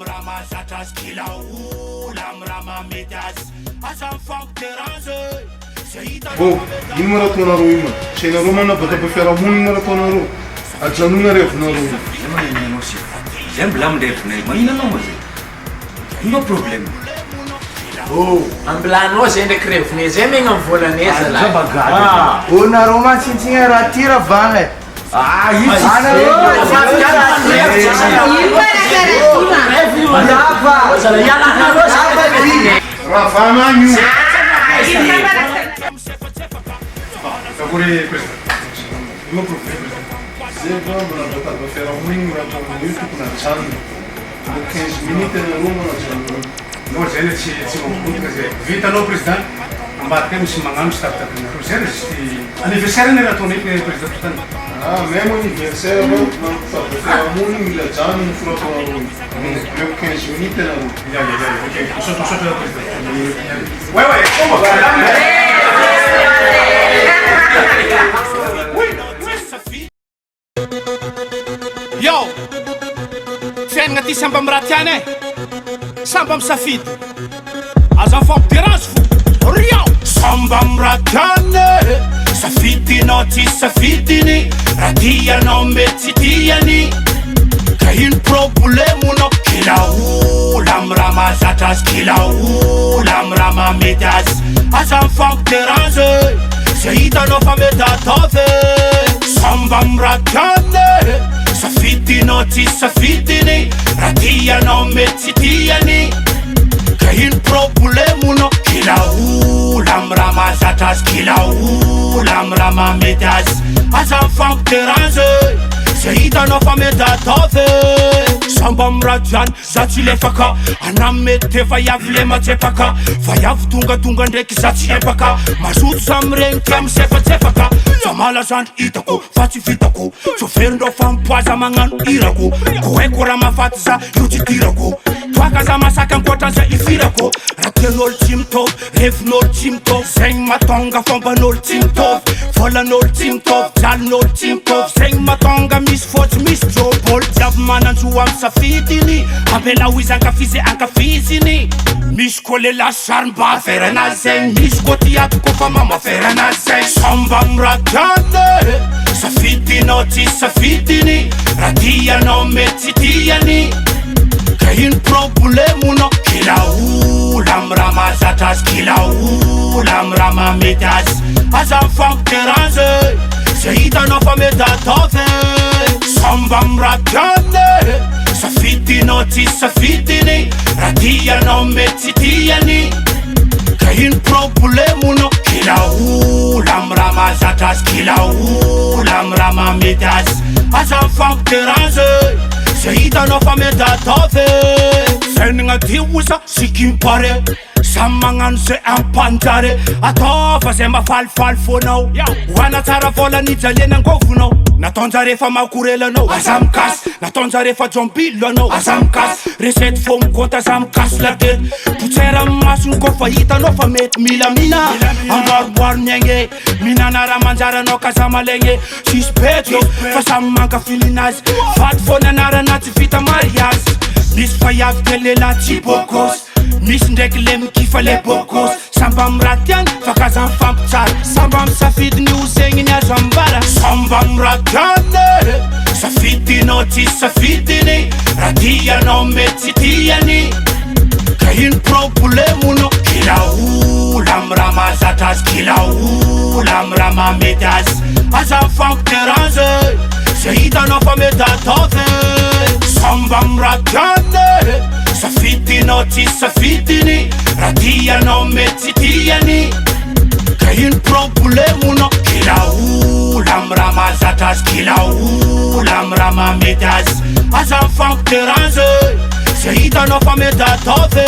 raha mahazatra azy kila ola amy raha mamety azy aza mifampiderange zay hitanao ino ma raha ataonareo io ma sainareo manabaka mpifiarahamonina raha ataonareo ajanona revinareo manao sy zay mbola amindrevinay maninanao ma zay ino problème ambilanao zay ndraiky revinay zay megna mivolanay zalahy nareo mantsintsigna raha ty raha vagna raha vagna io Agora, não problema. Zay mbola natao fiarahamonina raha ataonao io tokony ajanona. 15 minutes na roma ajanona. No zay tsy mabotika zay vitanao président ambadika misy magnano sy tapitakinareo zay anniversaire ny raha ataonay président totany Même anniversaire, fiarahamonina mila ajanona ny folo ataonareo. Eo 15 minutes na roma. misaotra président ouais Yo, fiainagna ty samba amy raha tiany e samba amy safidy aza mifampiderange fo rio samba amy raha tiany safidinao tsy safidiny raha tianao mety tsy tiany ka ino problemonao kila ola amy raha mahazatra azy kila ola amy raha mamety azy aza mifampiderange zay hitanao fa mety ataovy samba amy raha tiany safidinao tsy safidiny raha tianao mety tsy tiany ka ino problemonao kila ola amy raha mahazatra azy kila ola amy raha mamety azy aza mifampiderange zay hitanao fa mety ataovy samba amy raha tiany za tsy lefaka anamy mety efa iavy le matsefaka fa iavy tonga ndraiky za tsy epaka mazoto samy regny tia misefatsefaka fa malazandro hitako fa tsy vitako tsoverindreo fa mipoaza magnano irako ko haiko raha mafaty za io tsy tirako toaka za masaka ankoatra zay ifirako raha tian'olo tsy mitovy revin'olo tsy mitovy zegny matonga fomban'olo tsy mitovy volan'olo tsy mitovy jalin'olo tsy mitovy zegny matonga misy fotsy misy jobolo jiaby mananjo amy safidiny ampela ho izy ankafizy ankafiziny misy ko le lasarimba aferanazy zegny misy ko tiato kofa mamaferanazy zegny samba amy raha tiany safidinao tsy safidiny raha tianao mety tsy tiany ka ino problemonao kila ola amy raha mahazatra azy kila ola amy raha mamety azy aza mifampiderange zay hitanao fa mety ataovy samba amy raha tiany safidinao tsy safidiny raha tianao mety tsy tiany ka ino problemonao kila ola amy raha mahazatra azy kila ola amy raha mamety azy aza mifampiderange zay hitanao fa mety ataovy fiainagna ty osa sikimpare samy magnano zay ampanjare ataova zay mafalifaly fonao hoana tsara volanijaliana angovinao nataonjare fa makorelanao aza mikasy nataonjare fa jombilo anao aza mikasy resety fo mikônta aza mikasy ladety potsera amy masony kofa hitanao fa mety milamina amboaroboaro miagne minana raha manjaranao ka za malegny sisy petro fa samy mankafilinazy faty fo nianarana tsy vita mariazy misy fa iavy telela tsy bokosy misy ndraiky le mikifa le bokosy samba amy raha tiany fa kaza mifampitsara samba amy safidiny ho zegny ny azo ambara samba amy raha tiany safidinao tsy safidiny raha tianao mety tsy tiany ka ino problemonao kila ola amy raha mahazatra azy kila ola amy raha mamety azy aza mifampiderange zay hitanao fa mety ataovy samba amy raha tiany safidinao tsy safidiny raha tianao mety tsy tiany ka ino problemonao kila ola amy raha mahazatra azy kila ola amy raha mamety azy aza mifampiderange zay hitanao fa mety ataovy